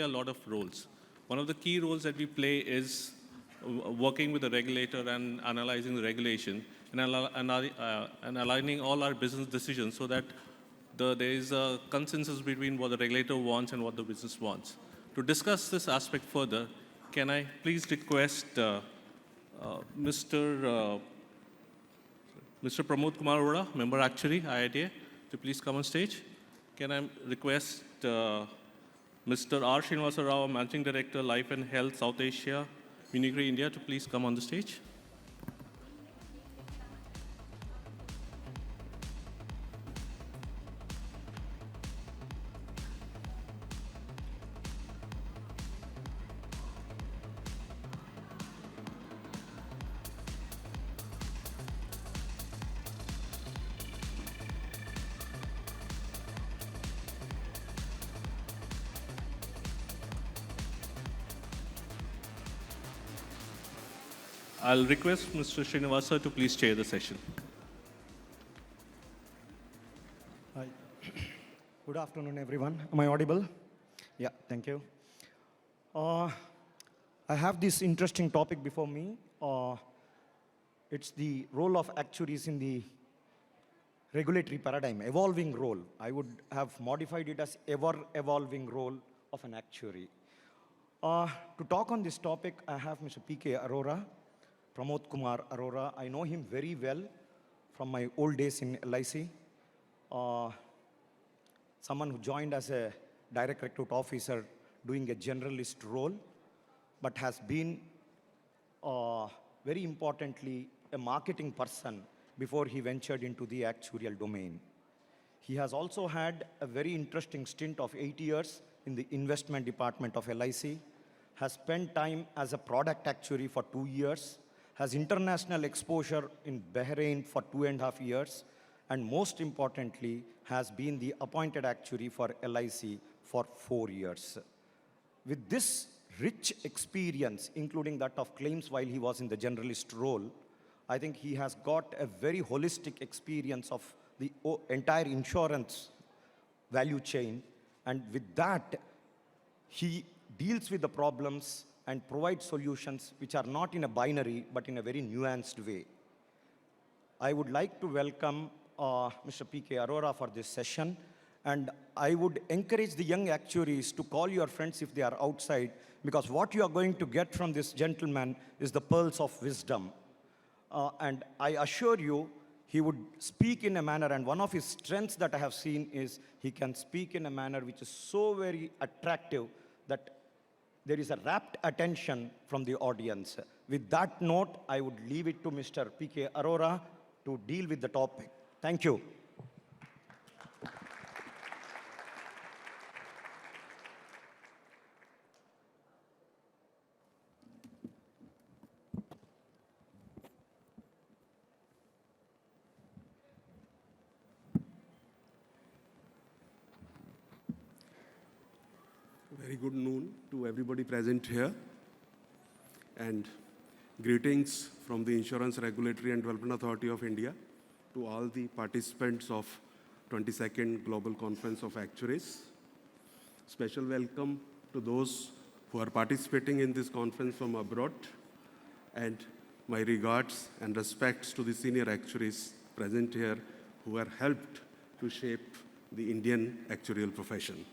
a lot of roles. One of the key roles that we play is working with the regulator and analyzing the regulation and aligning all our business decisions so that there is a consensus between what the regulator wants and what the business wants. To discuss this aspect further, can I please request Mr. Parmod Kumar Arora, member Actuary, IITA, to please come on stage. Can I request Mr. R. Srinivasa Rao, Managing Director, Life and Health, South Asia, Munich, India, to please come on the stage. I'll request Mr. Srinivasa to please chair the session. Hi. Good afternoon, everyone. Am I audible? Yeah, thank you. I have this interesting topic before me. It's the role of actuaries in the regulatory paradigm, evolving role. I would have modified it as ever-evolving role of an actuary. To talk on this topic, I have Mr. P.K. Arora, Parmod Kumar Arora. I know him very well from my old days in LIC. Someone who joined as a direct recruit officer doing a generalist role, but has been, very importantly, a marketing person before he ventured into the actuarial domain. He has also had a very interesting stint of 8 years in the investment department of LIC, has spent time as a product actuary for 2 years, has international exposure in Bahrain for 2.5 years, and most importantly, has been the appointed actuary for LIC for 4 years. With this rich experience, including that of claims while he was in the generalist role, I think he has got a very holistic experience of the entire insurance value chain, and with that, he deals with the problems and provide solutions which are not in a binary, but in a very nuanced way. I would like to welcome Mr. P.K. Arora for this session, and I would encourage the young actuaries to call your friends if they are outside, because what you are going to get from this gentleman is the pearls of wisdom. And I assure you, he would speak in a manner, and one of his strengths that I have seen is he can speak in a manner which is so very attractive that there is a rapt attention from the audience. With that note, I would leave it to Mr. P.K. Arora to deal with the topic. Thank you. Very good noon to everybody present here, and greetings from the Insurance Regulatory and Development Authority of India to all the participants of 22nd Global Conference of Actuaries. Special welcome to those who are participating in this conference from abroad, and my regards and respects to the senior actuaries present here who have helped to shape the Indian actuarial profession.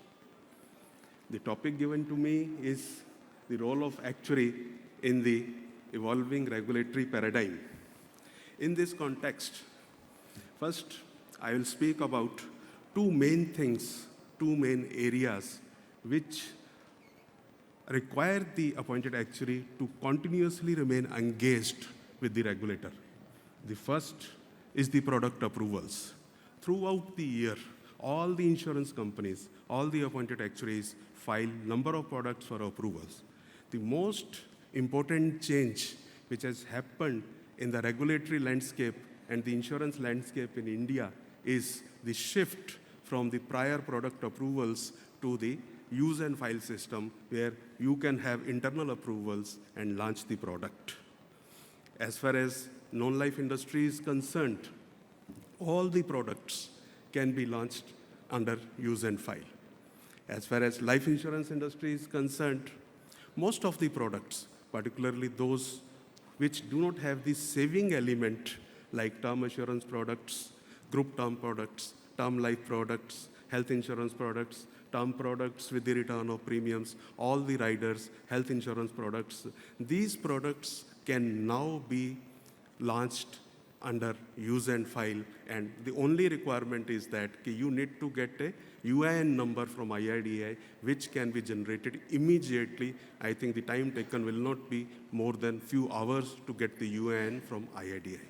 The topic given to me is the role of actuary in the evolving regulatory paradigm. In this context, first, I will speak about two main things, two main areas which require the appointed actuary to continuously remain engaged with the regulator. The first is the product approvals. Throughout the year, all the insurance companies, all the appointed actuaries file number of products for approvals. The most important change which has happened in the regulatory landscape and the insurance landscape in India is the shift from the prior product approvals to the use and file system where you can have internal approvals and launch the product. As far as non-life industry is concerned, all the products can be launched under use and file. As far as life insurance industry is concerned, most of the products, particularly those which do not have the saving element like term assurance products, group term products, term life products, health insurance products, term products with the return of premiums, all the riders, health insurance products, these products can now be launched under use and file, and the only requirement is that you need to get a UIN number from IRDAI, which can be generated immediately. I think the time taken will not be more than few hours to get the UIN from IRDAI.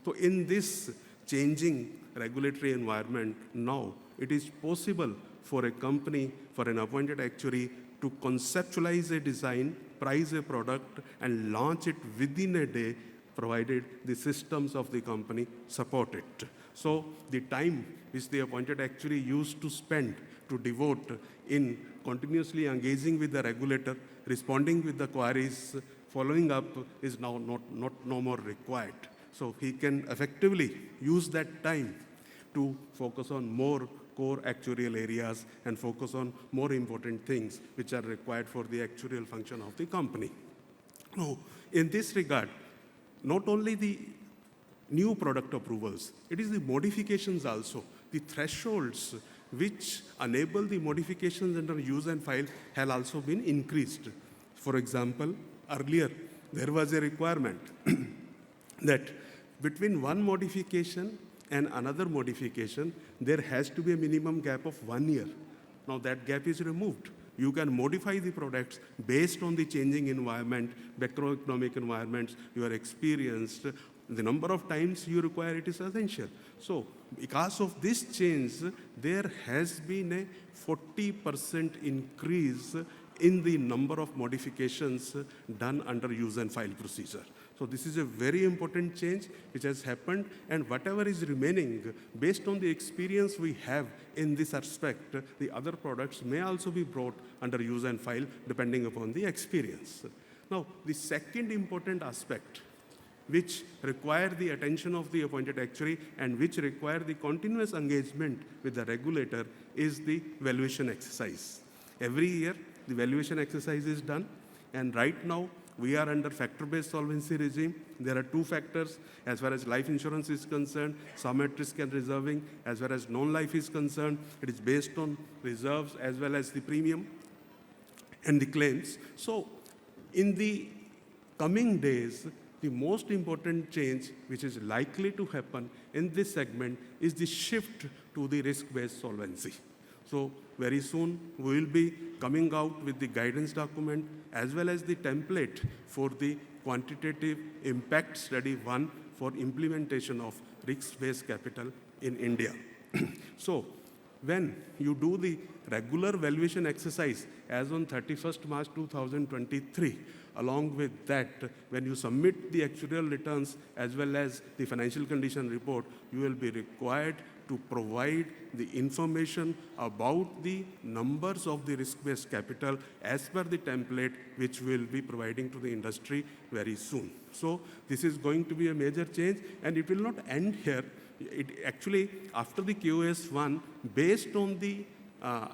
So in this changing regulatory environment now, it is possible for a company, for an appointed actuary to conceptualize a design, price a product, and launch it within a day, provided the systems of the company support it. So the time which the appointed actuary used to spend to devote in continuously engaging with the regulator, responding with the queries, following up is now no more required. So he can effectively use that time to focus on more core actuarial areas and focus on more important things which are required for the actuarial function of the company. Now, in this regard, not only the new product approvals, it is the modifications also. The thresholds which enable the modifications under use and file have also been increased. For example, earlier there was a requirement that between one modification and another modification, there has to be a minimum gap of 1 year. Now that gap is removed. You can modify the products based on the changing environment, macroeconomic environments you are experienced. The number of times you require it is essential. So because of this change, there has been a 40% increase in the number of modifications done under use and file procedure. So this is a very important change which has happened, and whatever is remaining, based on the experience we have in this aspect, the other products may also be brought under use and file depending upon the experience. Now, the second important aspect which require the attention of the appointed actuary and which require the continuous engagement with the regulator is the valuation exercise. Every year, the valuation exercise is done, and right now, we are under factor-based solvency regime. There are two factors as far as life insurance is concerned, sum at risk and reserving. As far as non-life is concerned, it is based on reserves as well as the premium and the claims. So in the coming days, the most important change which is likely to happen in this segment is the shift to the risk-based solvency. So very soon we will be coming out with the guidance document as well as the template for the quantitative impact study 1 for implementation of risk-based capital in India. So when you do the regular valuation exercise as on 31st March 2023, along with that, when you submit the actuarial returns as well as the financial condition report, you will be required to provide the information about the numbers of the risk-based capital as per the template which we'll be providing to the industry very soon. So this is going to be a major change, and it will not end here. It actually, after the QoS 1, based on the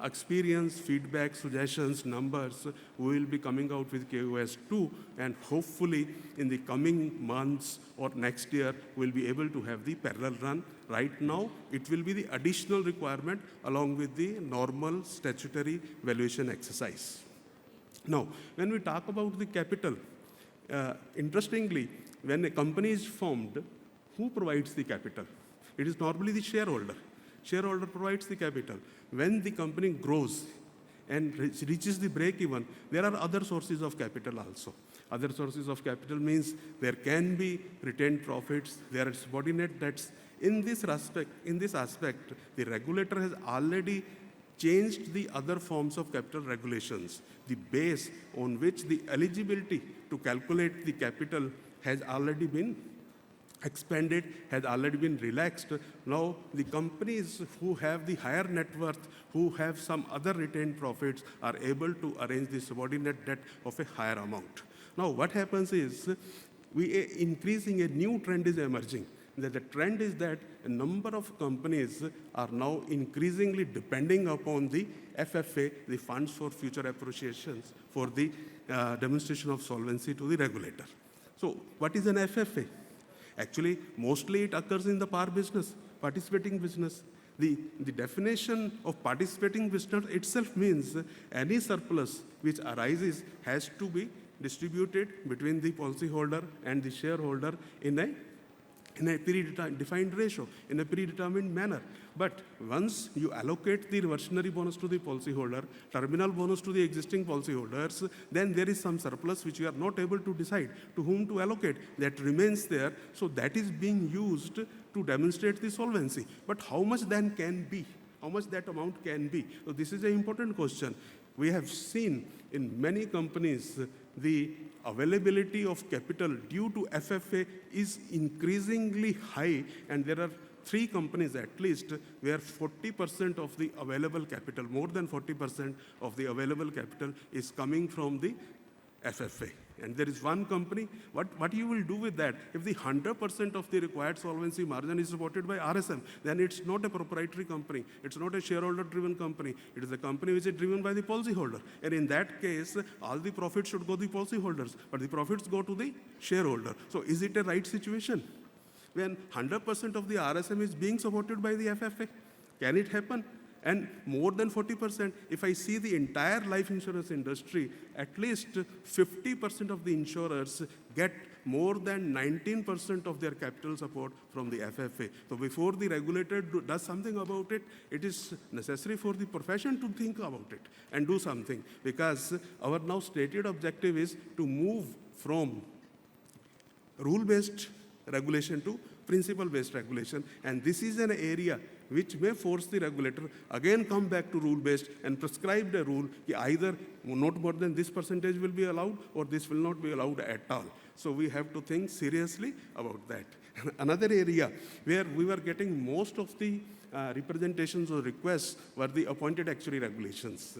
experience, feedback, suggestions, numbers, we will be coming out with QoS 2, and hopefully in the coming months or next year, we'll be able to have the parallel run. Right now, it will be the additional requirement along with the normal statutory valuation exercise. Now, when we talk about the capital, interestingly, when a company is formed, who provides the capital? It is normally the shareholder. Shareholder provides the capital. When the company grows and reaches the break-even, there are other sources of capital also. Other sources of capital means there can be retained profits, there are subordinate debts. In this aspect, the regulator has already changed the other forms of capital regulations. The base on which the eligibility to calculate the capital has already been expanded, has already been relaxed. Now, the companies who have the higher net worth, who have some other retained profits, are able to arrange the subordinate debt of a higher amount. Now, what happens is, increasing a new trend is emerging. that the trend is that a number of companies are now increasingly depending upon the FFA, the Funds for Future Appreciations, for the demonstration of solvency to the regulator. So what is an FFA? Actually, mostly it occurs in the par business, participating business. The definition of participating business itself means any surplus which arises has to be distributed between the policyholder and the shareholder in a predefined ratio, in a predetermined manner. But once you allocate the reversionary bonus to the policyholder, terminal bonus to the existing policyholders, then there is some surplus which you are not able to decide to whom to allocate. That remains there. So that is being used to demonstrate the solvency. But how much then can be? How much that amount can be? So this is an important question. We have seen in many companies the availability of capital due to FFA is increasingly high, and there are 3 companies at least where 40% of the available capital, more than 40% of the available capital is coming from the FFA. And there is one company, what you will do with that? If the 100% of the required solvency margin is supported by RSM, then it's not a proprietary company. It's not a shareholder-driven company. It is a company which is driven by the policyholder. And in that case, all the profits should go to the policyholders, but the profits go to the shareholder. So is it a right situation? When 100% of the RSM is being supported by the FFA, can it happen? And more than 40%, if I see the entire life insurance industry, at least 50% of the insurers get more than 19% of their capital support from the FFA. So before the regulator does something about it, it is necessary for the profession to think about it and do something, because our now stated objective is to move from rule-based regulation to principle-based regulation, and this is an area which may force the regulator again come back to rule-based and prescribe the rule that either not more than this percentage will be allowed or this will not be allowed at all. So we have to think seriously about that. Another area where we were getting most of the representations or requests were the appointed actuary regulations.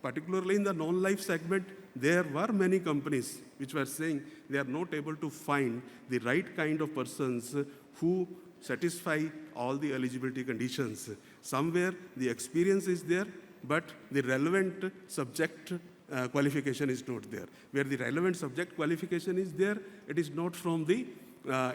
Particularly in the non-life segment, there were many companies which were saying they are not able to find the right kind of persons who satisfy all the eligibility conditions. Somewhere the experience is there, but the relevant subject qualification is not there. Where the relevant subject qualification is there, it is not from the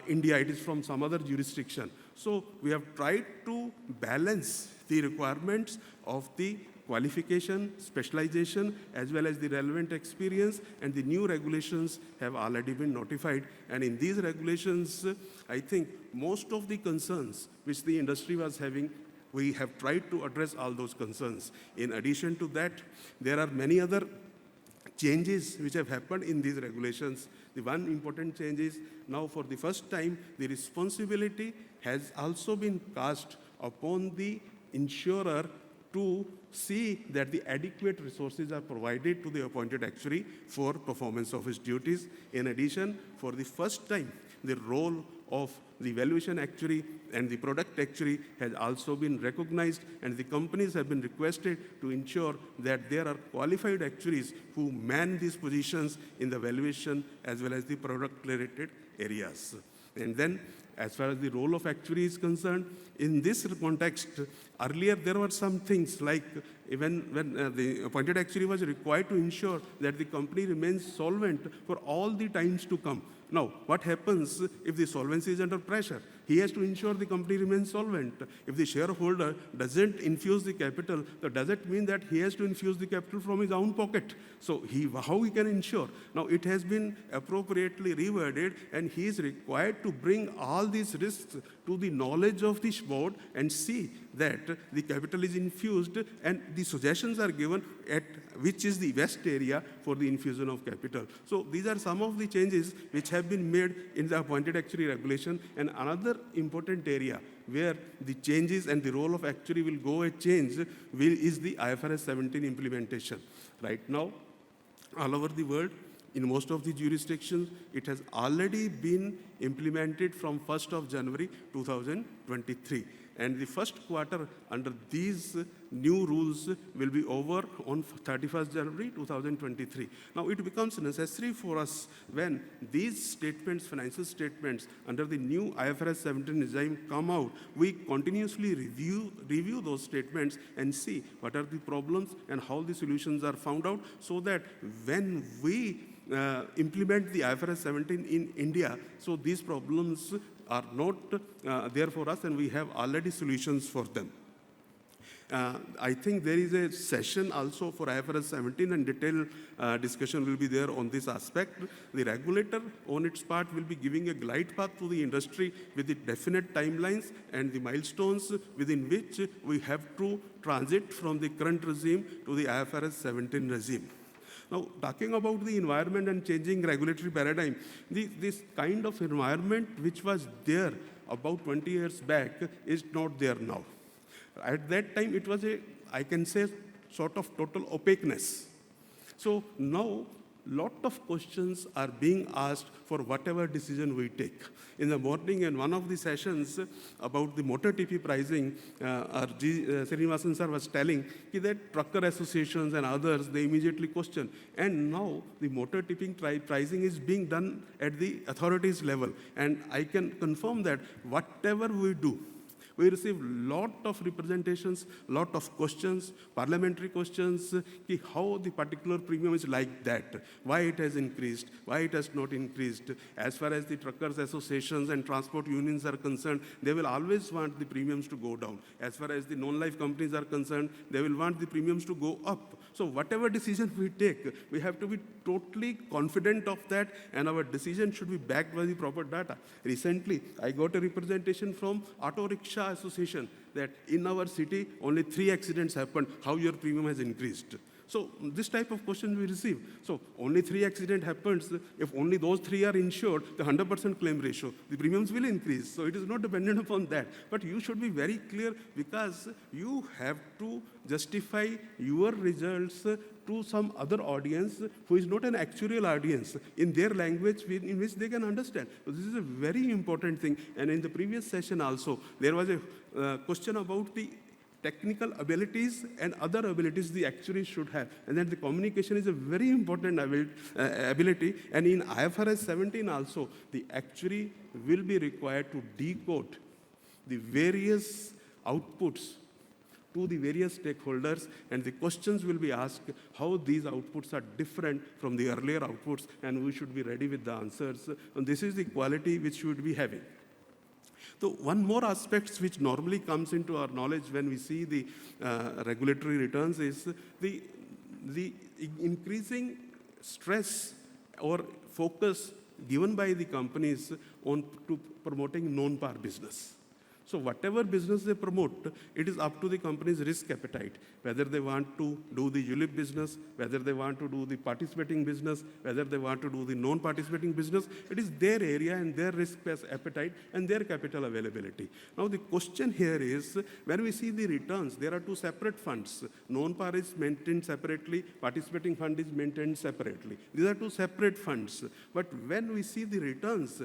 India, it is from some other jurisdiction. So we have tried to balance the requirements of the qualification, specialization, as well as the relevant experience, and the new regulations have already been notified. And in these regulations, I think most of the concerns which the industry was having, we have tried to address all those concerns. In addition to that, there are many other changes which have happened in these regulations. The one important change is now for the first time, the responsibility has also been cast upon the insurer to see that the adequate resources are provided to the appointed actuary for performance of his duties. In addition, for the first time, the role of the valuation actuary and the product actuary has also been recognized, and the companies have been requested to ensure that there are qualified actuaries who man these positions in the valuation as well as the product-related areas. And then, as far as the role of actuary is concerned, in this context, earlier there were some things like even when the appointed actuary was required to ensure that the company remains solvent for all the times to come. Now, what happens if the solvency is under pressure? He has to ensure the company remains solvent. If the shareholder doesn't infuse the capital, that doesn't mean that he has to infuse the capital from his own pocket. So how he can ensure? Now, it has been appropriately reworded, and he is required to bring all these risks to the knowledge of the board and see that the capital is infused, and the suggestions are given at which is the best area for the infusion of capital. So these are some of the changes which have been made in the appointed actuary regulation. And another important area where the changes and the role of actuary will go a change is the IFRS 17 implementation. Right now, all over the world, in most of the jurisdictions, it has already been implemented from 1st of January 2023. And the first quarter under these new rules will be over on 31st January 2023. Now it becomes necessary for us when these statements, financial statements under the new IFRS 17 regime come out, we continuously review those statements and see what are the problems and how the solutions are found out, so that when we implement the IFRS 17 in India, so these problems are not there for us and we have already solutions for them. I think there is a session also for IFRS 17 and detailed discussion will be there on this aspect. The regulator on its part will be giving a glide path to the industry with the definite timelines and the milestones within which we have to transit from the current regime to the IFRS 17 regime. Now, talking about the environment and changing regulatory paradigm, this kind of environment which was there about 20 years back is not there now. At that time, it was I can say, sort of total opaqueness. So now, lot of questions are being asked for whatever decision we take. In the morning, in one of the sessions about the motor TP pricing, Srinivasa sir was telling that trucker associations and others, they immediately question. And now the motor tipping pricing is being done at the authorities level. And I can confirm that whatever we do, we receive lot of representations, lot of questions, parliamentary questions, how the particular premium is like that, why it has increased, why it has not increased. As far as the truckers associations and transport unions are concerned, they will always want the premiums to go down. As far as the non-life companies are concerned, they will want the premiums to go up. So whatever decision we take, we have to be totally confident of that, and our decision should be backed by the proper data. Recently, I got a representation from Auto Rickshaw Association that in our city, only 3 accidents happened, how your premium has increased. So this type of question we receive. So only 3 accident happens. If only those 3 are insured, the 100% claim ratio, the premiums will increase. So it is not dependent upon that. But you should be very clear, because you have to justify your results to some other audience who is not an actuarial audience in their language in which they can understand. So this is a very important thing. And in the previous session also, there was a question about the technical abilities and other abilities the actuary should have. And then the communication is a very important ability. And in IFRS 17 also, the actuary will be required to decode the various outputs to the various stakeholders, and the questions will be asked how these outputs are different from the earlier outputs, and we should be ready with the answers. And this is the quality which we should be having. So one more aspect which normally comes into our knowledge when we see the regulatory returns is the increasing stress or focus given by the companies on to promoting non-par business. So whatever business they promote, it is up to the company's risk appetite, whether they want to do the ULIP business, whether they want to do the participating business, whether they want to do the non-participating business. It is their area and their risk appetite and their capital availability. Now the question here is, when we see the returns, there are 2 separate funds. Non-par is maintained separately, participating fund is maintained separately. These are 2 separate funds. But when we see the returns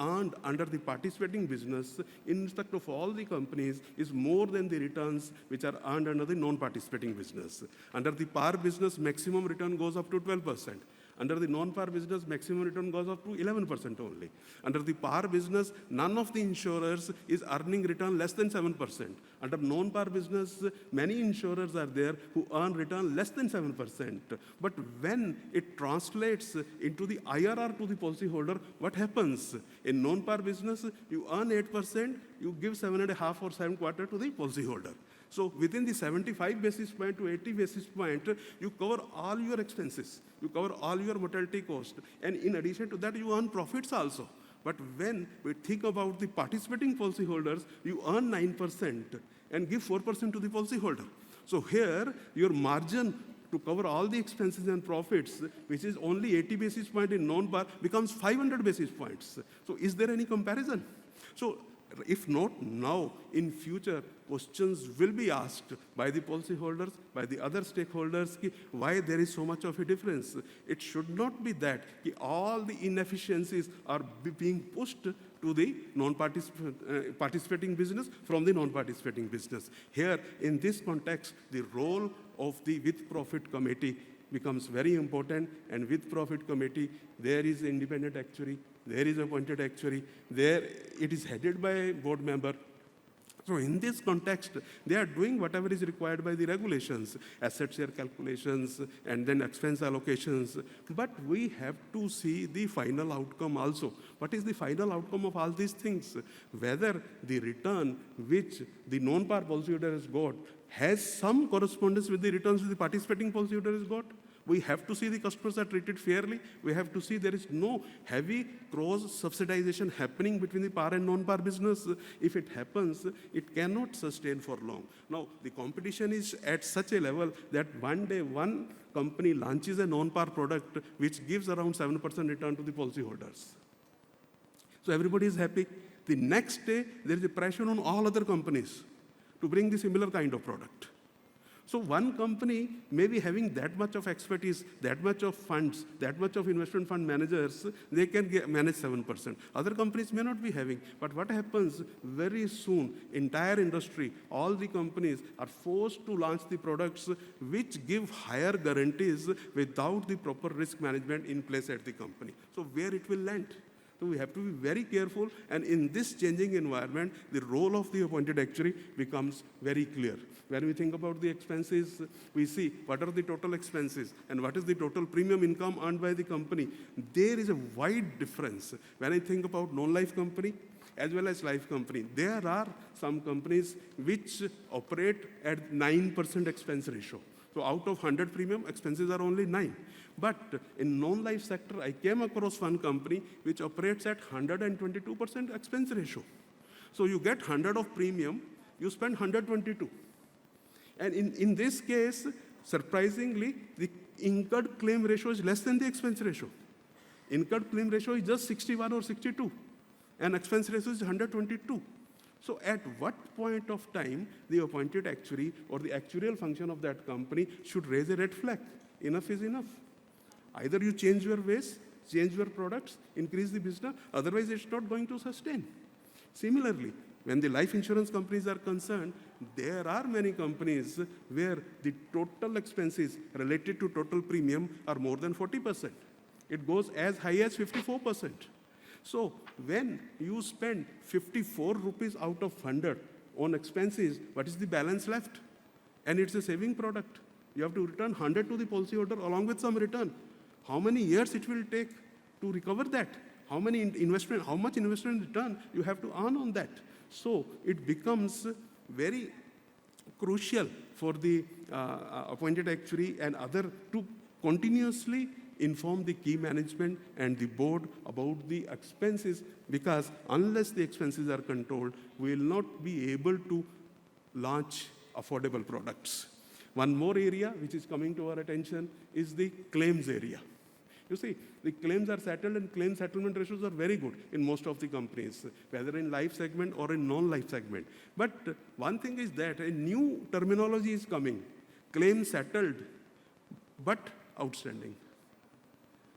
earned under the participating business in respect of all the companies is more than the returns which are earned under the non-participating business. Under the par business, maximum return goes up to 12%. Under the non-par business, maximum return goes up to 11% only. Under the par business, none of the insurers is earning return less than 7%. Under non-par business, many insurers are there who earn return less than 7%. But when it translates into the IRR to the policyholder, what happens? In non-par business, you earn 8%, you give 7.5 or 7 quarter to the policyholder. So within the 75 basis point to 80 basis point, you cover all your expenses. You cover all your mortality cost. And in addition to that, you earn profits also. But when we think about the participating policyholders, you earn 9% and give 4% to the policyholder. So here, your margin to cover all the expenses and profits, which is only 80 basis point in non-par, becomes 500 basis points. So is there any comparison? So If not now, in future, questions will be asked by the policyholders, by the other stakeholders, why there is so much of a difference. It should not be that all the inefficiencies are being pushed to the participating business from the non-participating business. Here, in this context, the role of the with-profit committee becomes very important, and with-profit committee, there is independent actuary, there is appointed actuary, there it is headed by a board member. So in this context, they are doing whatever is required by the regulations, asset share calculations, and then expense allocations. But we have to see the final outcome also. What is the final outcome of all these things? Whether the return which the non-par policyholder has got has some correspondence with the returns the participating policyholder has got. We have to see the customers are treated fairly. We have to see there is no heavy cross-subsidization happening between the par and non-par business. If it happens, it cannot sustain for long. Now, the competition is at such a level that one day one company launches a non-par product which gives around 7% return to the policyholders. So everybody is happy. The next day, there is a pressure on all other companies to bring the similar kind of product. So one company may be having that much of expertise, that much of funds, that much of investment fund managers, they can manage 7%. Other companies may not be having. But what happens very soon, entire industry, all the companies are forced to launch the products which give higher guarantees without the proper risk management in place at the company. So where it will land? So we have to be very careful, and in this changing environment, the role of the appointed actuary becomes very clear. When we think about the expenses, we see what are the total expenses and what is the total premium income earned by the company. There is a wide difference. When I think about non-life company as well as life company, there are some companies which operate at 9% expense ratio. So out of 100 premium, expenses are only 9. But in non-life sector, I came across one company which operates at 122% expense ratio. So you get 100 of premium, you spend 122. And in this case, surprisingly, the incurred claim ratio is less than the expense ratio. Incurred claim ratio is just 61 or 62, and expense ratio is 122. So at what point of time the appointed actuary or the actuarial function of that company should raise a red flag? Enough is enough. Either you change your ways, change your products, increase the business, otherwise it's not going to sustain. Similarly, when the life insurance companies are concerned, there are many companies where the total expenses related to total premium are more than 40%. It goes as high as 54%. So when you spend 54 rupees out of 100 on expenses, what is the balance left? And it's a saving product. You have to return 100 to the policyholder along with some return. How many years it will take to recover that? How much investment return you have to earn on that? So it becomes very crucial for the appointed actuary and other to continuously inform the key management and the board about the expenses, because unless the expenses are controlled, we will not be able to launch affordable products. One more area which is coming to our attention is the claims area. You see, the claims are settled and claim settlement ratios are very good in most of the companies, whether in life segment or in non-life segment. But one thing is that a new terminology is coming, claim settled, but outstanding.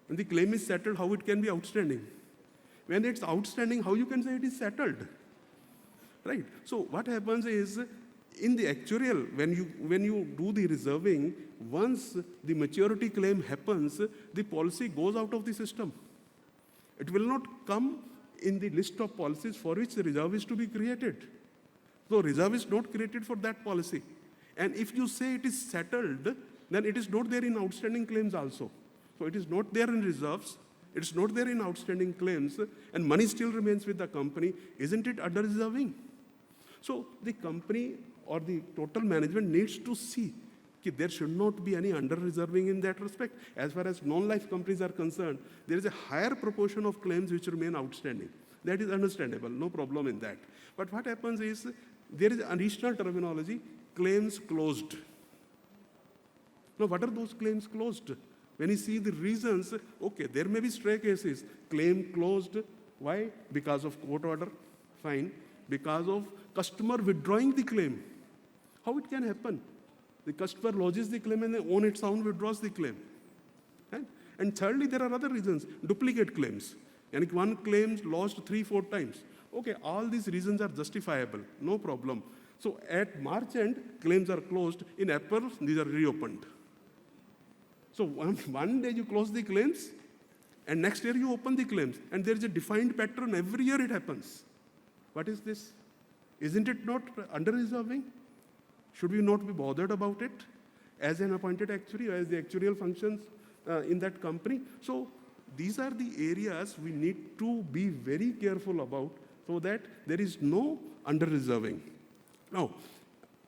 When the claim is settled, how it can be outstanding? When it's outstanding, how you can say it is settled? Right? So what happens is, in the actuarial, when you do the reserving, once the maturity claim happens, the policy goes out of the system. It will not come in the list of policies for which the reserve is to be created. So reserve is not created for that policy. And if you say it is settled, then it is not there in outstanding claims also. So it is not there in reserves, it is not there in outstanding claims, and money still remains with the company. Isn't it under-reserving? So the company or the total management needs to see that there should not be any under-reserving in that respect. As far as non-life companies are concerned, there is a higher proportion of claims which remain outstanding. That is understandable, no problem in that. But what happens is, there is additional terminology, claims closed. Now, what are those claims closed? When you see the reasons, okay, there may be stray cases. Claim closed. Why? Because of court order. Fine. because of customer withdrawing the claim. How it can happen? The customer lodges the claim and on its own withdraws the claim. Right? And thirdly, there are other reasons, duplicate claims. And one claim lost 3-4 times. Okay, all these reasons are justifiable, no problem. So at March end, claims are closed. In April, these are reopened. So one day you close the claims, and next year you open the claims. And there is a defined pattern, every year it happens. What is this? Isn't it not under-reserving? Should we not be bothered about it as an appointed actuary, as the actuarial functions in that company? So these are the areas we need to be very careful about so that there is no under-reserving. Now,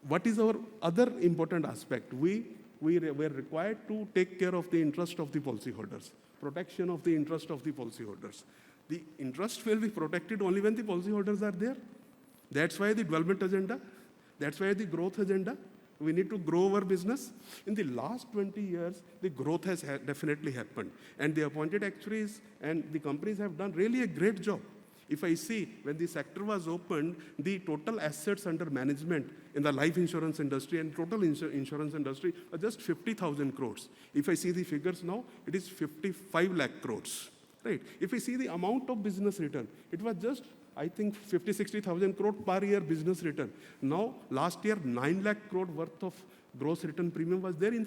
what is our other important aspect? We were required to take care of the interest of the policyholders, protection of the interest of the policyholders. The interest will be protected only when the policyholders are there. That's why the development agenda, that's why the growth agenda. We need to grow our business. In the last 20 years, the growth has definitely happened. And the appointed actuaries and the companies have done really a great job. If I see, when the sector was opened, the total assets under management in the life insurance industry and total insurance industry are just 50,000 crores. If I see the figures now, it is 55 lakh crores. Right? If I see the amount of business return, it was just, I think, 50-60,000 crore per year business return. Now, last year, 9 lakh crore worth of gross return premium was there in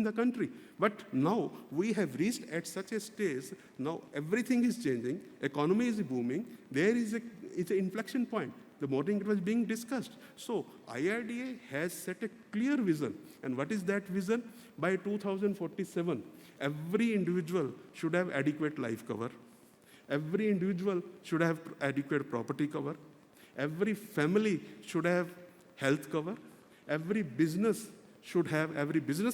the country. But now, we have reached at such a stage, now everything is changing, economy is booming, there is it's an inflection point. The morning it was being discussed. So, IRDA has set a clear vision. And what is that vision? By 2047, every individual should have adequate life cover. Every individual should have adequate property cover. Every family should have health cover. Every business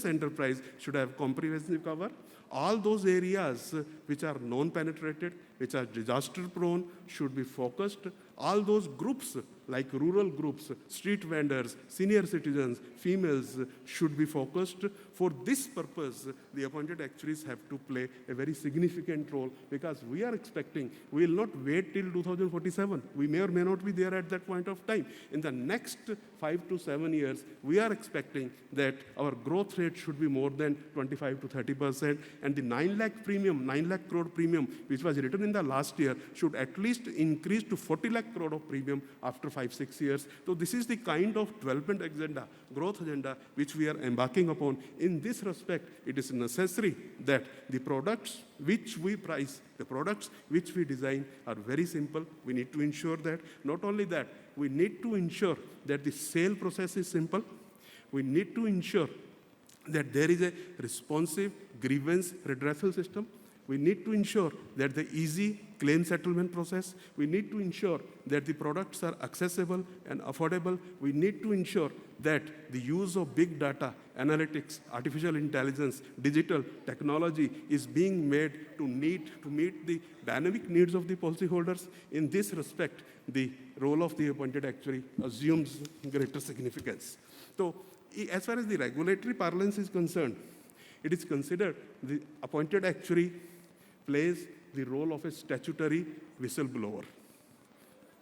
enterprise should have comprehensive cover. All those areas which are non-penetrated, which are disaster-prone, should be focused. All those groups, like rural groups, street vendors, senior citizens, females, should be focused. For this purpose, the appointed actuaries have to play a very significant role because we are expecting, we will not wait till 2047. We may or may not be there at that point of time. In the next 5 to 7 years, we are expecting that our growth rate should be more than 25 to 30%, and the 9 lakh crore premium, which was written in the last year, should at least increase to 40 lakh crore of premium after 5-6 years. So this is the kind of development agenda, growth agenda, which we are embarking upon. In this respect, it is necessary that the products which we price, the products which we design are very simple. We need to ensure that. Not only that, we need to ensure that the sale process is simple. We need to ensure that there is a responsive grievance redressal system. We need to ensure that the easy claim settlement process. We need to ensure that the products are accessible and affordable. We need to ensure that the use of big data, analytics, artificial intelligence, digital technology is being made to meet the dynamic needs of the policyholders. In this respect, the role of the appointed actuary assumes greater significance. So, as far as the regulatory parlance is concerned, it is considered the appointed actuary plays the role of a statutory whistleblower.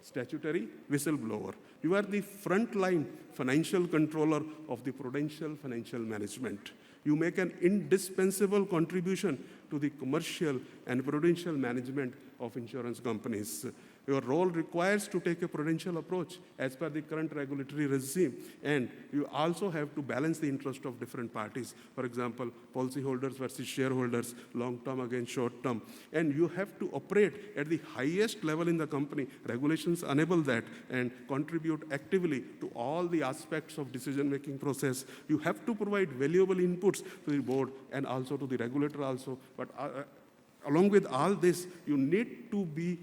Statutory whistleblower. You are the frontline financial controller of the prudential financial management. You make an indispensable contribution to the commercial and prudential management of insurance companies. Your role requires to take a prudential approach as per the current regulatory regime, and you also have to balance the interest of different parties. For example, policyholders versus shareholders, long-term against short-term. And you have to operate at the highest level in the company. Regulations enable that and contribute actively to all the aspects of decision-making process. You have to provide valuable inputs to the board and also to the regulator also. But along with all this, you need to be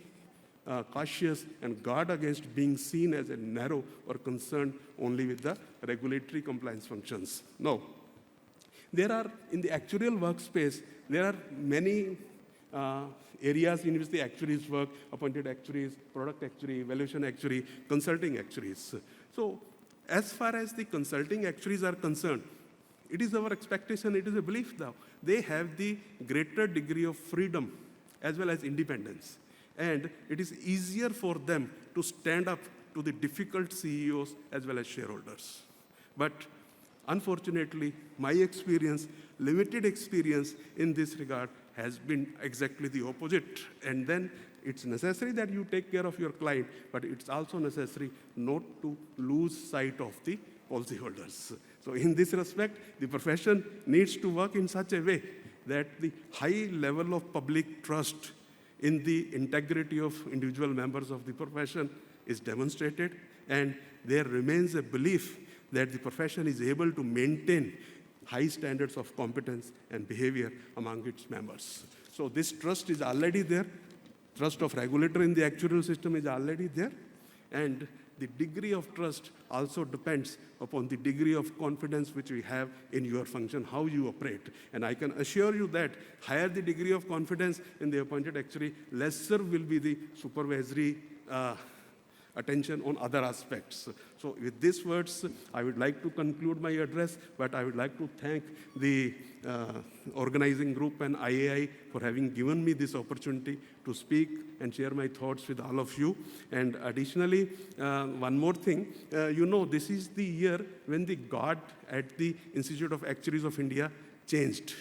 cautious and guard against being seen as a narrow or concerned only with the regulatory compliance functions. Now, there are, in the actuarial workspace, there are many areas in which the actuaries work: appointed actuaries, product actuary, valuation actuary, consulting actuaries. So, as far as the consulting actuaries are concerned, it is our expectation, it is a belief now, they have the greater degree of freedom as well as independence. And it is easier for them to stand up to the difficult CEOs as well as shareholders. But unfortunately, my experience, limited experience in this regard, has been exactly the opposite. And then it's necessary that you take care of your client, but it's also necessary not to lose sight of the policyholders. So in this respect, the profession needs to work in such a way that the high level of public trust in the integrity of individual members of the profession is demonstrated, and there remains a belief that the profession is able to maintain high standards of competence and behavior among its members. So this trust is already there. Trust of regulator in the actuarial system is already there. And the degree of trust also depends upon the degree of confidence which we have in your function, how you operate. And I can assure you that higher the degree of confidence in the appointed actuary, lesser will be the supervisory attention on other aspects. So with these words, I would like to conclude my address, but I would like to thank the organizing group and IAI for having given me this opportunity to speak and share my thoughts with all of you. And additionally, one more thing, this is the year when the guard at the Institute of Actuaries of India changed.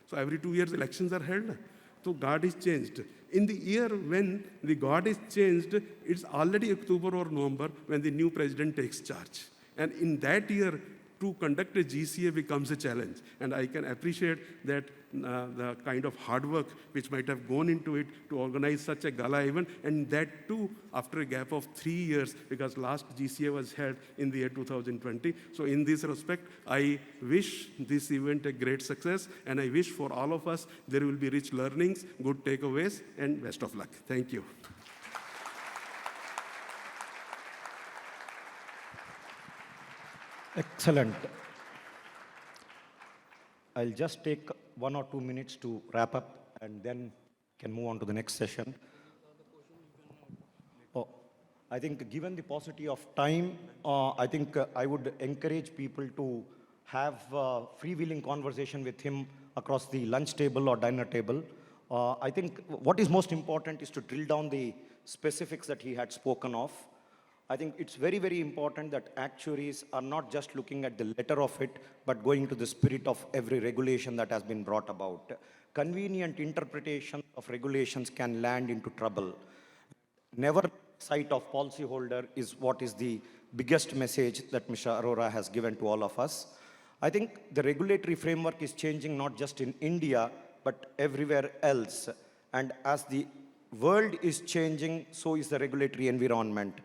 So every 2 years elections are held. So guard is changed. In the year when the guard is changed, it's already October or November when the new president takes charge. And in that year, to conduct a GCA becomes a challenge. And I can appreciate that the kind of hard work which might have gone into it to organize such a gala event, and that too after a gap of 3 years, because last GCA was held in the year 2020. So in this respect, I wish this event a great success, and I wish for all of us there will be rich learnings, good takeaways, and best of luck. Thank you. Excellent. I'll just take 1 or 2 minutes to wrap up and then can move on to the next session. I think given the paucity of time, I think I would encourage people to have freewheeling conversation with him across the lunch table or dinner table. I think what is most important is to drill down the specifics that he had spoken of. I think it's very, very important that actuaries are not just looking at the letter of it, but going to the spirit of every regulation that has been brought about. Convenient interpretation of regulations can land into trouble. Never sight of policyholder is what is the biggest message that Mr. Arora has given to all of us. I think the regulatory framework is changing not just in India, but everywhere else. And as the world is changing, so is the regulatory environment.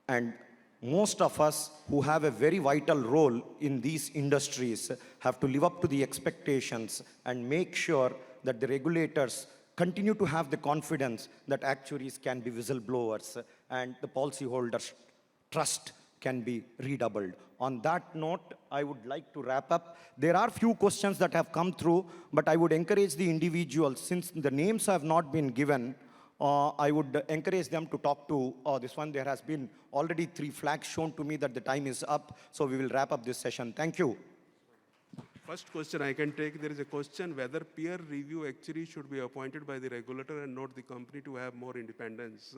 And most of us who have a very vital role in these industries have to live up to the expectations and make sure that the regulators continue to have the confidence that actuaries can be whistleblowers and the policyholders' trust can be redoubled. On that note, I would like to wrap up. There are few questions that have come through, but I would encourage the individuals, since the names have not been given, I would encourage them to talk to this one. There has been already 3 flags shown to me that the time is up, so we will wrap up this session. Thank you. First question I can take, there is a question whether peer review actuary should be appointed by the regulator and not the company to have more independence.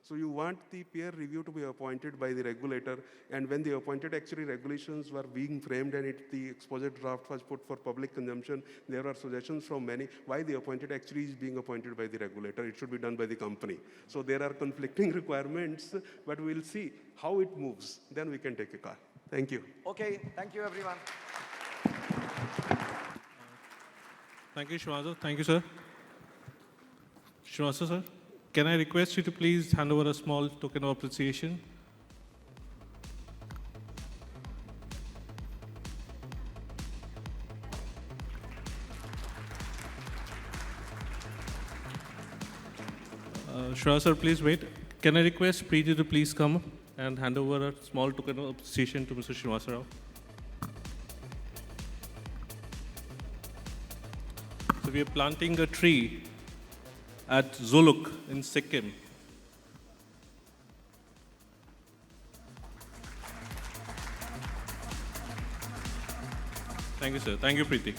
So you want the peer review to be appointed by the regulator, and when the appointed actuary regulations were being framed and the exposure draft was put for public consumption, there were suggestions from many why the appointed actuary is being appointed by the regulator. It should be done by the company. So there are conflicting requirements, but we'll see how it moves. Then we can take a call. Thank you. Okay, thank you everyone. Thank you, Srinivasa. Thank you, sir. Srinivasa, sir, can I request you to please hand over a small token of appreciation? Srinivasa, sir, please wait. Can I request Preeti to please come and hand over a small token of appreciation to Mr. Srinivasa Rao? So we are planting a tree at Zuluk in Sikkim. Thank you, sir. Thank you, Preeti.